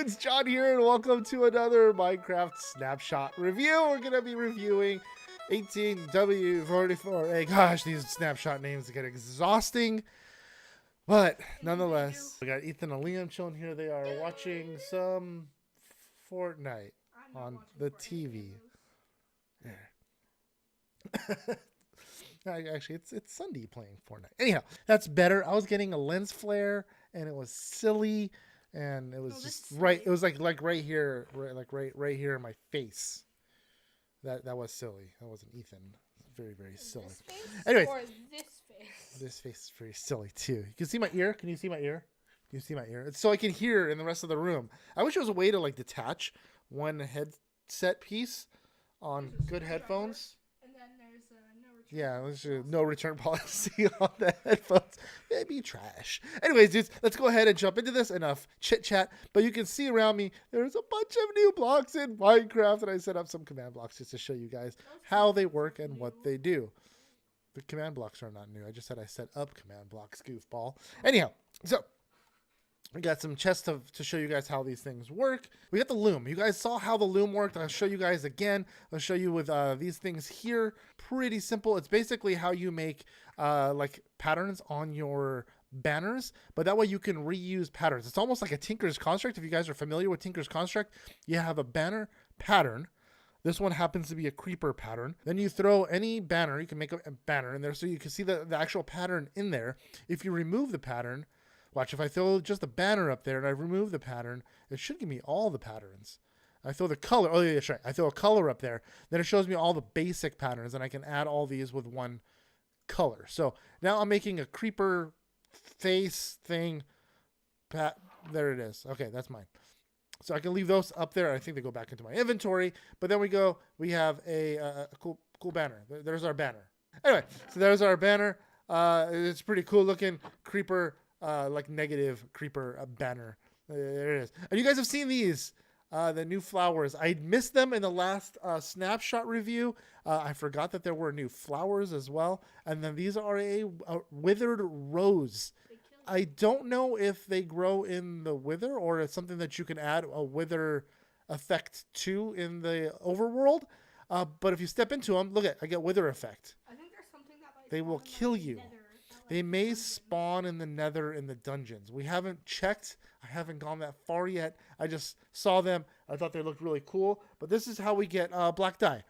it's John here, and welcome to another Minecraft Snapshot review. We're going to be reviewing 1.14 Hey, gosh, these Snapshot names get exhausting. But nonetheless, we got Ethan and Liam chilling here. They are watching some Fortnite on the TV. Yeah. Actually, it's Sunday playing Fortnite. Anyhow, that's better. I was getting a lens flare, and it was silly, and it was just right. It was like right here, right here in my face. That was silly. That wasn't Ethan. Very silly. Anyways, or this face. This face is very silly too. You can see my ear. Can you see my ear? Can you see my ear? It's so I can hear in the rest of the room. I wish there was a way to like detach one headset piece on good headphones. And then there's no return. Yeah, there's no return policy on the headphones. Maybe trash. Anyways, dudes, let's go ahead and jump into this. Enough chit chat. But you can see around me, there's a bunch of new blocks in Minecraft, and I set up some command blocks just to show you guys how they work and what they do. The command blocks are not new. I just said I set up command blocks, goofball. Anyhow, so we got some chests to show you guys how these things work. We got the Loom. You guys saw how the Loom worked. I'll show you guys again. I'll show you with these things here. Pretty simple. It's basically how you make like patterns on your banners, but that way you can reuse patterns. It's almost like a Tinker's Construct. If you guys are familiar with Tinker's Construct, you have a banner pattern. This one happens to be a creeper pattern. Then you throw any banner. You can make a banner in there so you can see the actual pattern in there. If you remove the pattern, watch, if I throw just a banner up there and I remove the pattern, it should give me all the patterns. I throw the color. Oh, yeah, that's right. I throw a color up there. Then it shows me all the basic patterns, and I can add all these with one color. So now I'm making a creeper face thing. There it is. Okay, that's mine. So I can leave those up there. I think they go back into my inventory. But then we have a cool banner. There's our banner. Anyway, so there's our banner. It's pretty cool looking creeper, like negative creeper banner. There it is. And you guys have seen these, the new flowers. I missed them in the last snapshot review. I forgot that there were new flowers as well. And then these are a withered rose. I don't know if they grow in the wither or it's something that you can add a wither effect to in the overworld. But if you step into them, look at, I get wither effect. I think there's something that might they will kill you. They may spawn in the nether in the dungeons. We haven't checked. I haven't gone that far yet. I just saw them. I thought they looked really cool. But this is how we get black dye.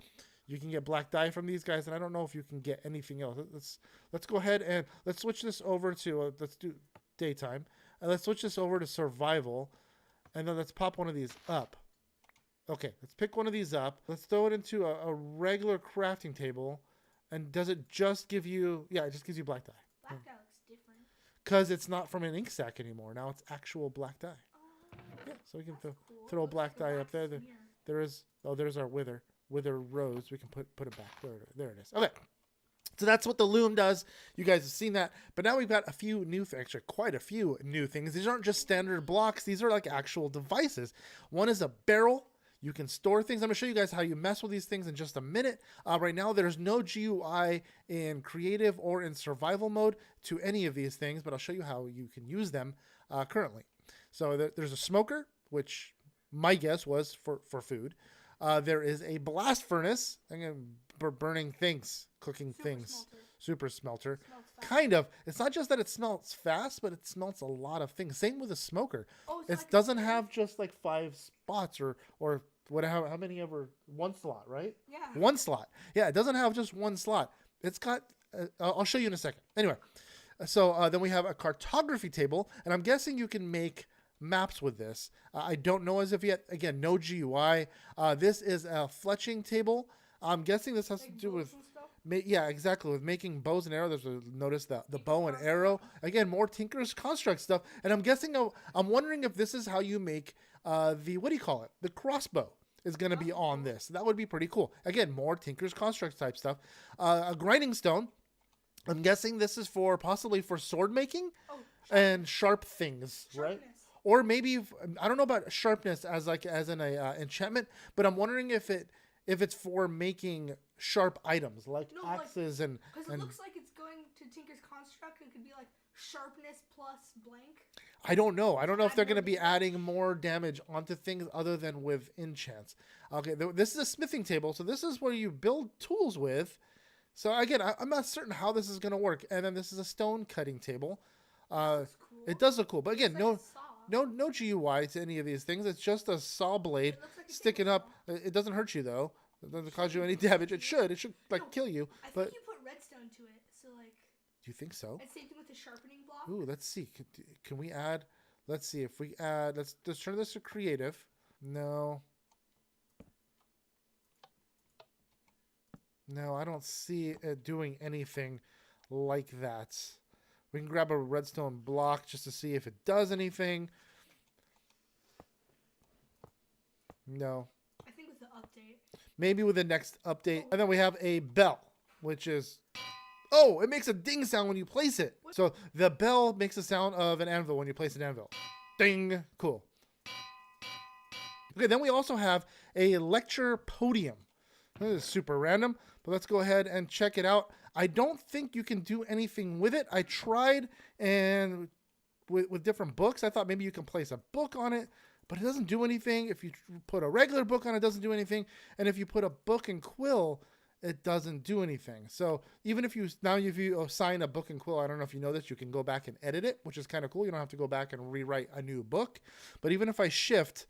You can get black dye from these guys, and I don't know if you can get anything else. Let's go ahead and let's switch this over to let's do daytime, and let's switch this over to survival, and then let's pop one of these up. Okay, let's pick one of these up. Let's throw it into a regular crafting table, and does it just give you? Yeah, it just gives you black dye. Black dye looks different. Because it's not from an ink sack anymore. Now it's actual black dye. Yeah, so we can throw a black dye up there. There's our wither rose. We can put it back. There it is. Okay. So that's what the Loom does. You guys have seen that. But now we've got a few new things. Actually, quite a few new things. These aren't just standard blocks. These are like actual devices. One is a barrel. You can store things. I'm going to show you guys how you mess with these things in just a minute. Right now, there's no GUI in creative or in survival mode to any of these things, but I'll show you how you can use them currently. So there's a smoker, which my guess was for food. There is a blast furnace. For burning things, cooking things. Super smelter. Kind of. It's not just that it smelts fast, but it smelts a lot of things. Same with a smoker. Oh, it like doesn't have just like 5 spots or whatever. How many ever? One slot, right? Yeah. One slot. Yeah, it doesn't have just one slot. It's got. I'll show you in a second. Anyway, so then we have a cartography table, and I'm guessing you can make maps with this. I don't know as of yet. Again, no GUI. This is a fletching table. I'm guessing this has to do with, yeah, exactly, with making bows and arrows. Notice the bow and arrow. Again, more Tinker's Construct stuff. And I'm guessing, I'm wondering if this is how you make the, what do you call it? The crossbow is going to be on this. That would be pretty cool. Again, more Tinker's Construct type stuff. A grinding stone. I'm guessing this is possibly for sword making and sharp things, right? Or maybe, I don't know about sharpness as an enchantment, but I'm wondering if it's for making sharp items like axes and. Because it looks like it's going to to Tinker's Construct, it could be like sharpness plus blank. I don't know. I don't know if they're going to be adding more damage onto things other than with enchants. Okay, this is a smithing table, so this is where you build tools with. So again, I'm not certain how this is going to work. And then this is a stone cutting table. Cool. It does look cool, but again, Like no GUI to any of these things. It's just a saw blade like sticking up. It doesn't hurt you though. It doesn't cause you any damage. It should like kill you. I But think you put redstone to it, so like. Do you think so? And same thing with the sharpening block. Ooh, let's see. Can we add? Let's see if we add. Let's turn this to creative. No. No, I don't see it doing anything like that. We can grab a redstone block just to see if it does anything. No. I think with the update. Maybe with the next update. And then we have a bell, which is... Oh, it makes a ding sound when you place it. So the bell makes the sound of an anvil when you place an anvil. Ding. Cool. Okay, then we also have a lecture podium. This is super random, but let's go ahead and check it out. I don't think you can do anything with it. I tried and with different books. I thought maybe you can place a book on it, but it doesn't do anything. If you put a regular book on it, it doesn't do anything. And if you put a book and quill, it doesn't do anything. So even if you assign a book and quill, I don't know if you know this, you can go back and edit it, which is kind of cool. You don't have to go back and rewrite a new book. But even if I shift,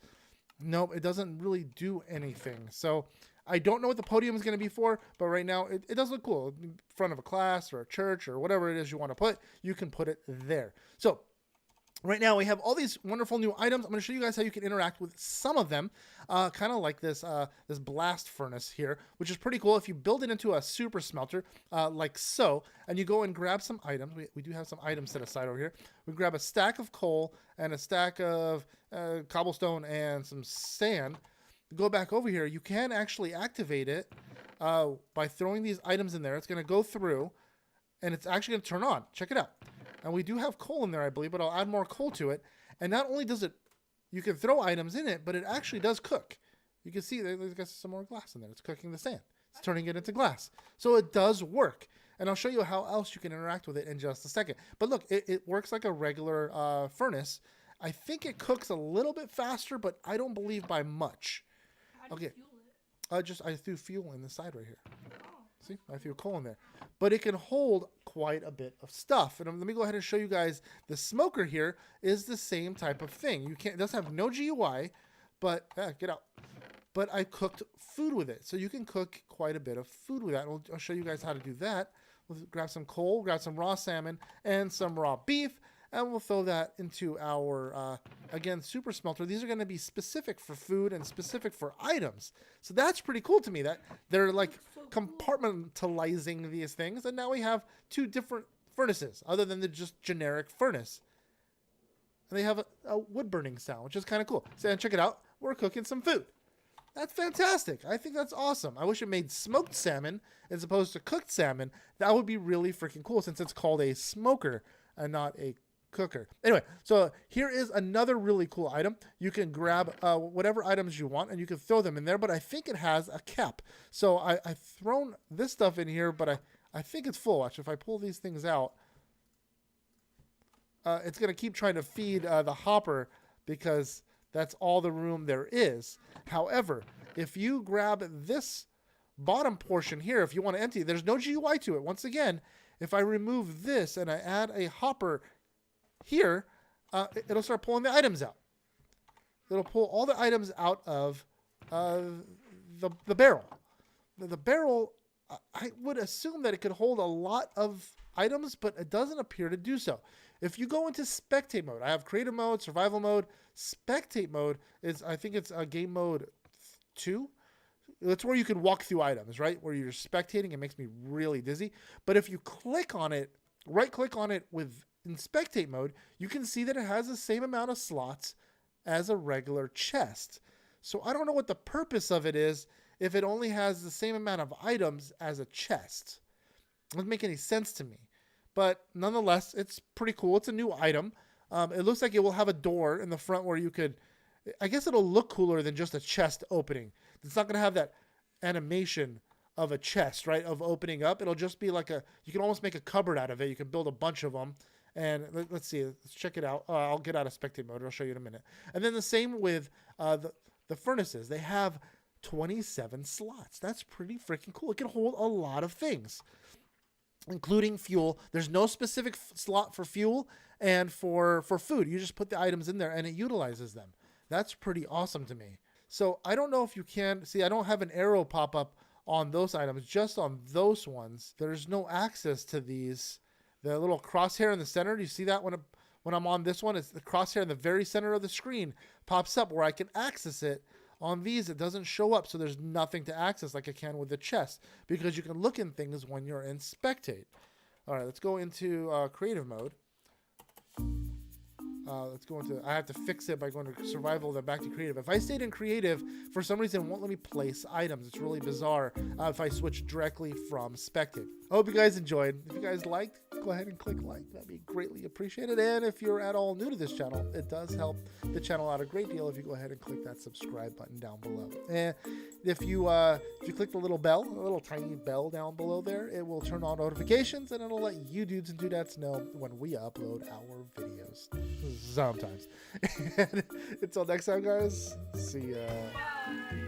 nope, it doesn't really do anything. So I don't know what the podium is going to be for, but right now it does look cool. In front of a class or a church or whatever it is you want to put, you can put it there. So right now we have all these wonderful new items. I'm going to show you guys how you can interact with some of them, kind of like this this blast furnace here, which is pretty cool. If you build it into a super smelter, like so, and you go and grab some items, we do have some items set aside over here. We grab a stack of coal and a stack of cobblestone and some sand. Go back over here, you can actually activate it by throwing these items in there. It's going to go through, and it's actually going to turn on. Check it out. And we do have coal in there, I believe, but I'll add more coal to it. And not only does it, you can throw items in it, but it actually does cook. You can see there's got some more glass in there. It's cooking the sand. It's turning it into glass. So it does work. And I'll show you how else you can interact with it in just a second. But look, it works like a regular furnace. I think it cooks a little bit faster, but I don't believe by much. Okay, I threw fuel in the side right here. See, I threw coal in there, but it can hold quite a bit of stuff. And let me go ahead and show you guys. The smoker here is the same type of thing. It does have no GUI, but get out. But I cooked food with it, so you can cook quite a bit of food with that. I'll show you guys how to do that. We'll grab some coal, grab some raw salmon, and some raw beef. And we'll throw that into our, again, super smelter. These are going to be specific for food and specific for items. So that's pretty cool to me that they're like compartmentalizing these things. And now we have two different furnaces other than the just generic furnace. And they have a wood burning sound, which is kind of cool. So check it out. We're cooking some food. That's fantastic. I think that's awesome. I wish it made smoked salmon as opposed to cooked salmon. That would be really freaking cool since it's called a smoker and not a cooker. Anyway, so here is another really cool item. You can grab whatever items you want and you can throw them in there, but I think it has a cap. So I've thrown this stuff in here, but I think it's full. Actually, if I pull these things out, it's going to keep trying to feed the hopper because that's all the room there is. However, if you grab this bottom portion here, if you want to empty, there's no GUI to it. Once again, if I remove this and I add a hopper here, it'll start pulling the items out. It'll pull all the items out of the barrel. The barrel, I would assume that it could hold a lot of items, but it doesn't appear to do so. If you go into spectate mode, I have creative mode, survival mode. Spectate mode is, I think it's game mode 2. That's where you can walk through items, right? Where you're spectating. It makes me really dizzy. But if you click on it, right click on it in spectate mode, you can see that it has the same amount of slots as a regular chest. So I don't know what the purpose of it is if it only has the same amount of items as a chest. It doesn't make any sense to me. But nonetheless, it's pretty cool. It's a new item. It looks like it will have a door in the front where you could, I guess it'll look cooler than just a chest opening. It's not going to have that animation of a chest, right? Of opening up. It'll just be like you can almost make a cupboard out of it. You can build a bunch of them. And let's see, let's check it out. I'll get out of spectate mode. I'll show you in a minute. And then the same with the furnaces. They have 27 slots. That's pretty freaking cool. It can hold a lot of things, including fuel. There's no specific slot for fuel and for food. You just put the items in there and it utilizes them. That's pretty awesome to me. So I don't know if you can see, I don't have an arrow pop up on those items, just on those ones. There's no access to these. The little crosshair in the center, do you see that when I'm on this one? It's the crosshair in the very center of the screen pops up where I can access it. On these, it doesn't show up, so there's nothing to access like I can with the chest, because you can look in things when you're in Spectate. All right, let's go into creative mode. Let's go into, I have to fix it by going to survival, then back to creative. If I stayed in creative, for some reason, it won't let me place items. It's really bizarre if I switch directly from Spectate. I hope you guys enjoyed. If you guys liked, go ahead and click like. That'd be greatly appreciated. And if you're at all new to this channel, it does help the channel out a great deal if you go ahead and click that subscribe button down below. And if you click the little bell, a little tiny bell down below there, it will turn on notifications and it'll let you dudes and dudettes know when we upload our videos. Sometimes. And until next time, guys, see ya.